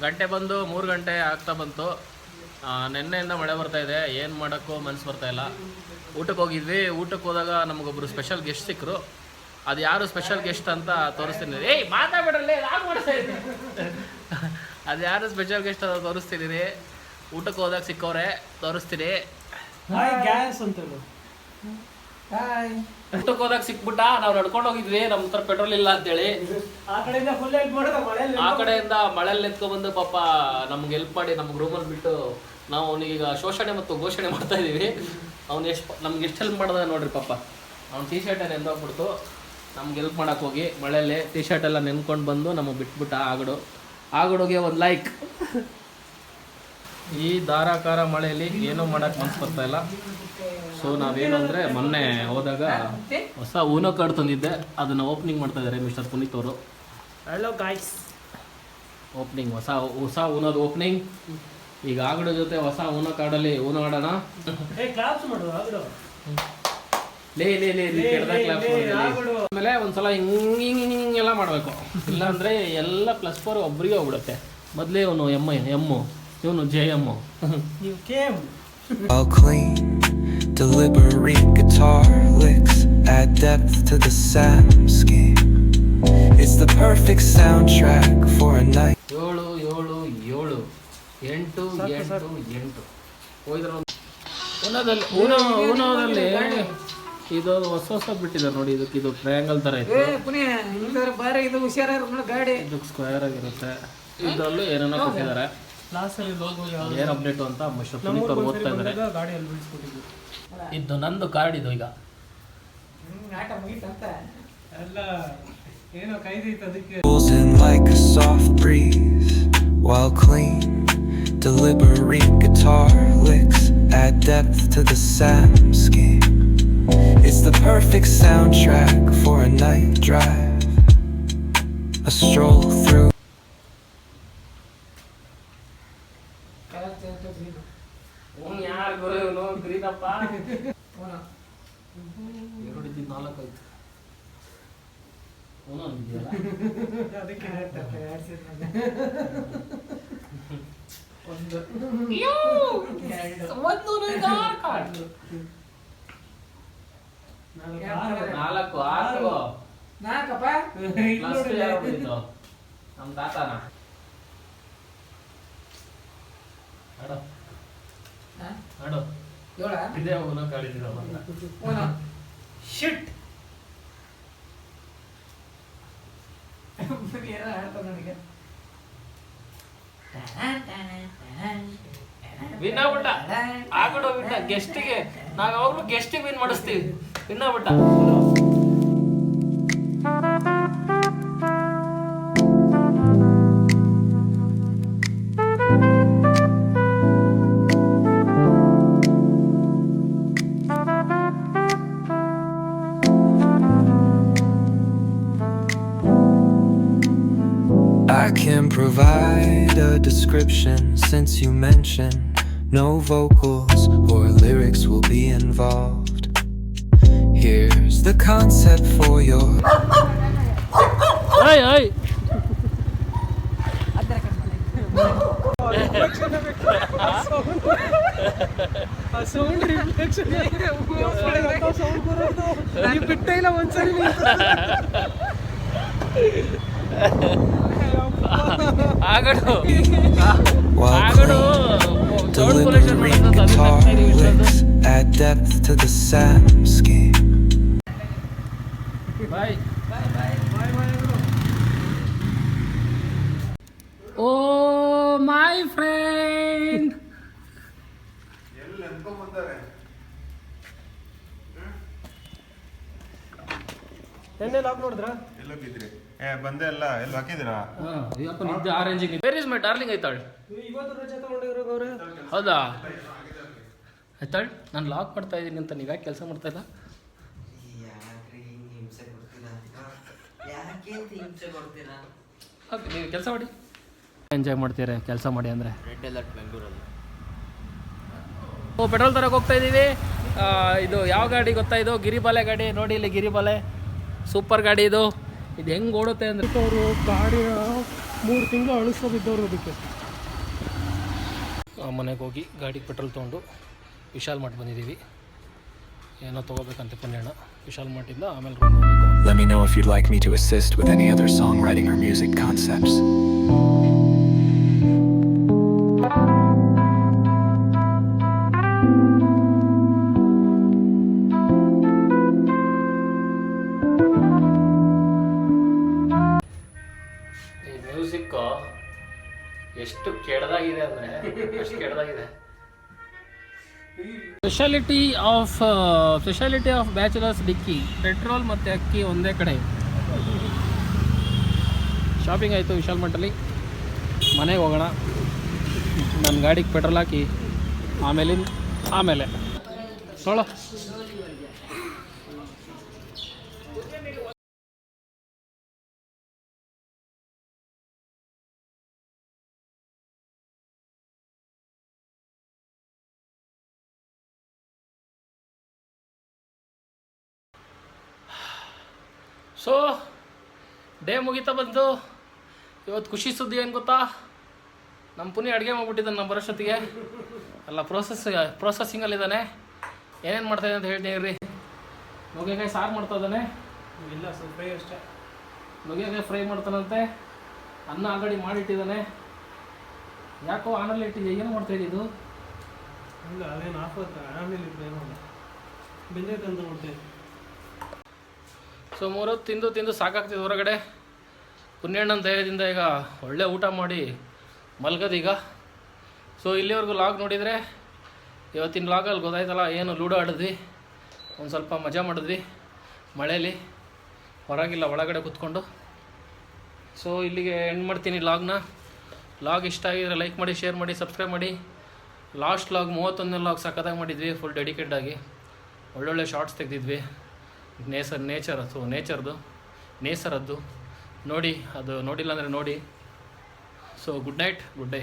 ಗಂಟೆ ಬಂದು 3 ಗಂಟೆ ಆಗ್ತಾ ಬಂತು. ನೆನ್ನೆಯಿಂದ ಮಳೆ ಬರ್ತಾಯಿದೆ, ಏನು ಮಾಡೋಕ್ಕೂ ಮನಸ್ಸು ಬರ್ತಾಯಿಲ್ಲ. ಊಟಕ್ಕೆ ಹೋಗಿದ್ವಿ. ಊಟಕ್ಕೆ ಹೋದಾಗ ನಮಗೊಬ್ಬರು ಸ್ಪೆಷಲ್ ಗೆಸ್ಟ್ ಸಿಕ್ಕರು. ಅದು ಯಾರು ಸ್ಪೆಷಲ್ ಗೆಸ್ಟ್ ಅಂತ ತೋರಿಸ್ತೀನಿ. ಮಾತಾಡ್ಬಿಡ್ರಲ್ಲೇ ಯಾರು ಮಾಡ್ತಾ ಇದ್ದೀನಿ. ಅದು ಯಾರು ಸ್ಪೆಷಲ್ ಗೆಸ್ಟ್ ಅಂತ ತೋರಿಸ್ತಿದ್ದೀನಿ. ಊಟಕ್ಕೆ ಹೋದಾಗ ಸಿಕ್ಕವ್ರೆ, ತೋರಿಸ್ತೀನಿ. ಊಟಕ್ಕೆ ಹೋದಾಗ ಸಿಕ್ಬಿಟ್ಟ. ನಾವು ನಡ್ಕೊಂಡು ಹೋಗಿದ್ವಿ, ನಮ್ಮ ಹತ್ರ ಪೆಟ್ರೋಲ್ ಇಲ್ಲ ಅಂತೇಳಿ. ಆ ಕಡೆಯಿಂದ ಮಳೆಯಲ್ಲಿ ಎತ್ಕೊಬಂದು ಪಾಪ ನಮ್ಗೆ ಹೆಲ್ಪ್ ಮಾಡಿ ನಮ್ಗೆ ರೂಮಲ್ಲಿ ಬಿಟ್ಟು ನಾವು ಅವನಿಗೀಗ ಶೋಷಣೆ ಮತ್ತು ಘೋಷಣೆ ಮಾಡ್ತಾ ಇದ್ದೀವಿ. ಅವ್ನು ನಮ್ಗೆ ಎಷ್ಟು ಹೆಲ್ಪ್ ಮಾಡಿದ ನೋಡ್ರಿ ಪಾಪ. ಅವ್ನು ಟೀ ಶರ್ಟ್ ನೆಂದೋಗ್ಬಿಡ್ತು. ನಮ್ಗೆ ಹೆಲ್ಪ್ ಮಾಡೋಕೆ ಹೋಗಿ ಮಳೆಯಲ್ಲಿ ಟೀ ಶರ್ಟ್ ಎಲ್ಲ ನೆನ್ಕೊಂಡು ಬಂದು ನಮಗೆ ಬಿಟ್ಬಿಟ್ಟ. ಆಗಡುಗೆ ಒಂದು ಲೈಕ್. ಈ ಧಾರಾಕಾರ ಮಳೆಯಲ್ಲಿ ಏನೂ ಮಾಡೋಕ್ಕೆ ಮನಸ್ಸು ಬರ್ತಾ ಇಲ್ಲ. ಸೊ ನಾವೇನು ಅಂದರೆ ಮೊನ್ನೆ ಹೋದಾಗ ಹೊಸ ಊನೋ ಕಾರ್ಡ್ ತಂದಿದ್ದೆ, ಅದನ್ನು ಓಪನಿಂಗ್ ಮಾಡ್ತಾ ಇದ್ದಾರೆ ಮಿಸ್ಟರ್ ಪುನೀತ್ ಅವರು. ಹಲೋ ಗಾಯ್ಸ್, ಓಪನಿಂಗ್ ಹೊಸ ಊನೋದು ಓಪನಿಂಗ್. ಈಗ ಆಗಡೋ ಜೊತೆ ಹೊಸ ಊನೋ ಕಾರ್ಡಲ್ಲಿ ಊನೋ ಆಡೋಣ. ಆಮೇಲೆ ಒಂದ್ಸಲ ಹಿಂಗೆಲ್ಲ ಮಾಡಬೇಕು, ಇಲ್ಲಾಂದರೆ ಎಲ್ಲ +4 ಒಬ್ಬರಿಗೆ ಹೋಗ್ಬಿಡುತ್ತೆ. ಮೊದಲೇ ಇವನು ಎಮ್ಮು, ಇವನು JM. All clean, deliberate guitar licks add depth to the sound scheme. It's the perfect soundtrack for a night. 7 8 ಹೋಯ್ದ್ರ ಊನೋದಲ್ಲಿ ಇದು ಹೊಸ ಬಿಟ್ಟಿದ್ದಾರೆ ನೋಡಿ. ಇದು ಟ್ರಯಾಂಗಲ್ ಥರ ಇತ್ತು, ಇದು ಸ್ಕ್ವೇರ್ ಆಗಿರುತ್ತೆ. ಇದರಲ್ಲೂ ಏನೇನೋ ಕೊಟ್ಟಿದ್ದಾರೆ. ಏನು ಅಪ್ಡೇಟು ಅಂತ ಮಿಸ್ಟರ್ ಪುನೀತ್ ಅವ್ರು ಓದ್ತಾ ಇದ್ದಾರೆ. ಇದು ನಂದು ಕಾರ್ಡ್. ಇದು ಈಗ Pulls in like a soft breeze while clean, deliberate guitar licks add depth to the sound scheme. It's the perfect soundtrack for a night drive, a stroll through. ನಮ್ಮ ತಾತನ ಇದೇ ಅವನು ಕಳಿಸಿದವ ಶಿಟ್. ವಿನ್ ಆಗ್ಬಿಟ್ಟ. ಆಗ್ಬಿಟ್ಟು ಬಿಟ್ಟ ಗೆಸ್ಟಿಗೆ. ನಾವು ಯಾವಾಗಲೂ ಗೆಸ್ಟಿಗೆ ವಿನ್ ಮಾಡಿಸ್ತೀವಿ. ವಿನ್ ಆಗ್ಬಿಟ್ಟ. I can provide a description since you mentioned no vocals or lyrics will be involved. Here's the concept for your Hey sound reflection ಬಿಟ್ಟ ಇಲ್ಲ ಒಂದ್ಸರಿ. deliberate guitar licks add depth to the sound scheme. Bye. Oh my friend. ಎಣ್ಣೆ lock ನೋಡಿದ್ರಾ? ಎಲ್ಲೋಗಿದ್ರಿ? ಬಂದೆ ಎಲ್ಲ ಎಲ್ಲಿ ಹಾಕಿದಿರಾ? ಇವತ್ತು ನಿದ್ದೆ ಆರೆಂಜಿಂಗ್. Where is my darling Aithal? ಇವತ್ತು ರಜೆ ತಗೊಂಡಿರೋ ಅವ್ರೆ. ಹೌದಾ? ಐತಾಳ್ ನಾನು ಲಾಕ್ ಮಾಡ್ತಾ ಇದ್ದೀನಿ ಅಂತ ನೀವು ಯಾಕೆ ಕೆಲಸ ಮಾಡ್ತಾ ಇಲ್ಲ? ನೀವು ಕೆಲಸ ಮಾಡಿ, ಎಂಜಾಯ್ ಮಾಡ್ತೀರಾ ಕೆಲಸ ಮಾಡಿ ಅಂದರೆ. ರೆಡ್ ಅಲರ್ಟ್ ಬೆಂಗಳೂರಲ್ಲಿ. ಪೆಟ್ರೋಲ್ ತರಕ್ಕೆ ಹೋಗ್ತಾ ಇದ್ದೀವಿ. ಇದು ಯಾವ ಗಾಡಿ ಗೊತ್ತಾ? ಇದು ಗಿರಿಬಾಲೆ ಗಾಡಿ. ನೋಡಿ ಇಲ್ಲಿ ಗಿರಿಬಾಲೆ, ಸೂಪರ್ ಗಾಡಿ ಇದು. ಇದು ಹೆಂಗೆ ಓಡುತ್ತೆ ಅಂದರೆ ಅವರು ಗಾಡಿಯ 3 ತಿಂಗಳು ಅಳಿಸೋ ಬಿದ್ದವ್ರು ಅದಕ್ಕೆ. ಮನೆಗೆ ಹೋಗಿ ಗಾಡಿಗೆ ಪೆಟ್ರೋಲ್ ತೊಗೊಂಡು ವಿಶಾಲ್ ಮಾರ್ಟ್ ಬಂದಿದ್ದೀವಿ. ಏನೋ ತೊಗೋಬೇಕಂತ ಪುಣ್ಯಣ್ಣ. ವಿಶಾಲ್ ಮಾರ್ಟಿಂದ ಆಮೇಲೆ ರೂಮ್ ಹೋಗಬೇಕು. Let me know if you'd like me to assist with any other songwriting or music concepts. ಈ ಮ್ಯೂಸಿಕ್ಕು ಎಷ್ಟು ಕೆಡದಾಗಿದೆ ಅಂದರೆ ಅಷ್ಟು ಕೆಡದಾಗಿದೆ. ಸ್ಪೆಷಾಲಿಟಿ ಆಫ್ ಬ್ಯಾಚುಲರ್ಸ್ ಡಿಕ್ಕಿ, ಪೆಟ್ರೋಲ್ ಮತ್ತು ಅಕ್ಕಿ ಒಂದೇ ಕಡೆ. ಶಾಪಿಂಗ್ ಆಯಿತು ವಿಶಾಲ್ ಮಾರ್ಟಲ್ಲಿ. ಮನೆಗೆ ಹೋಗೋಣ. ನನ್ನ ಗಾಡಿಗೆ ಪೆಟ್ರೋಲ್ ಹಾಕಿ ಆಮೇಲೆ ಸೋಳ ಸೊ ಡೇ ಮುಗಿತಾ ಬಂತು. ಇವತ್ತು ಖುಷಿ ಸುದ್ದಿ ಏನು ಗೊತ್ತಾ? ನಮ್ಮ ಪುನಿ ಅಡುಗೆ ಮಾಡ್ಬಿಟ್ಟಿದ್ದಾನೆ ನಮ್ಮ ಬರೋಷ್ಟೊತ್ತಿಗೆ. ಅಲ್ಲ ಪ್ರೊಸೆಸಿಂಗಲ್ಲಿದ್ದಾನೆ. ಏನೇನು ಮಾಡ್ತಾಯಿದೆ ಅಂತ ಹೇಳ್ತೀನಿ ರೀ. ನುಗ್ಗೆಕಾಯಿ ಸಾರು ಮಾಡ್ತಾ ಇದ್ದಾನೆ. ಇಲ್ಲ, ಸ್ವಲ್ಪ ಫ್ರೈ ಅಷ್ಟೇ. ನುಗ್ಗೆಕಾಯಿ ಫ್ರೈ ಮಾಡ್ತಾನಂತೆ. ಅನ್ನ ಆಲ್ರೆಡಿ ಮಾಡಿಟ್ಟಿದ್ದಾನೆ. ಯಾಕೋ ಆನಲ್ಲಿ ಇಟ್ಟಿದ್ದೆ. ಏನು ಮಾಡ್ತಾಯಿದ್ದು? ಇಲ್ಲ, ಅದೇನು ಆಫ್ ಆಮೇಲೆ ಏನೋ ಬೆಂದೈತೆ ಅಂತ ನೋಡ್ತೇವೆ. ಸೊ 3 ಹೊತ್ತು ತಿಂದು ಸಾಕಾಗ್ತಿದೆ ಹೊರಗಡೆ. ಪುಣ್ಯಣ್ಣನ ದಯದಿಂದ ಈಗ ಒಳ್ಳೆ ಊಟ ಮಾಡಿ ಮಲ್ಗೋದೀಗ. ಸೊ ಇಲ್ಲಿವರೆಗೂ ಲಾಗ್ ನೋಡಿದರೆ ಇವತ್ತಿನ ಲಾಗಲ್ಲಿ ಗೊತ್ತಾಯ್ತಲ್ಲ, ಏನು ಲೂಡೋ ಆಡಿದ್ವಿ, ಒಂದು ಸ್ವಲ್ಪ ಮಜಾ ಮಾಡಿದ್ವಿ ಮಳೇಲಿ, ಹೊರಗಿಲ್ಲ ಒಳಗಡೆ ಕೂತ್ಕೊಂಡು. ಸೊ ಇಲ್ಲಿಗೆ ಎಂಡ್ ಮಾಡ್ತೀನಿ ಲಾಗ್ನ. ಲಾಗ್ ಇಷ್ಟ ಆಗಿದ್ರೆ ಲೈಕ್ ಮಾಡಿ, ಶೇರ್ ಮಾಡಿ, ಸಬ್ಸ್ಕ್ರೈಬ್ ಮಾಡಿ. ಲಾಸ್ಟ್ ಲಾಗ್ 31ನೇ ಲಾಗ್ ಸಖತ್ತಾಗಿ ಮಾಡಿದ್ವಿ, ಫುಲ್ ಡೆಡಿಕೇಟಾಗಿ. ಒಳ್ಳೊಳ್ಳೆ ಶಾರ್ಟ್ಸ್ ತೆಗೆದಿದ್ವಿ. ನೇಚರದ್ದು ನೋಡಿ. ಅದು ನೋಡಿಲ್ಲ ಅಂದರೆ ನೋಡಿ. So good night, good day.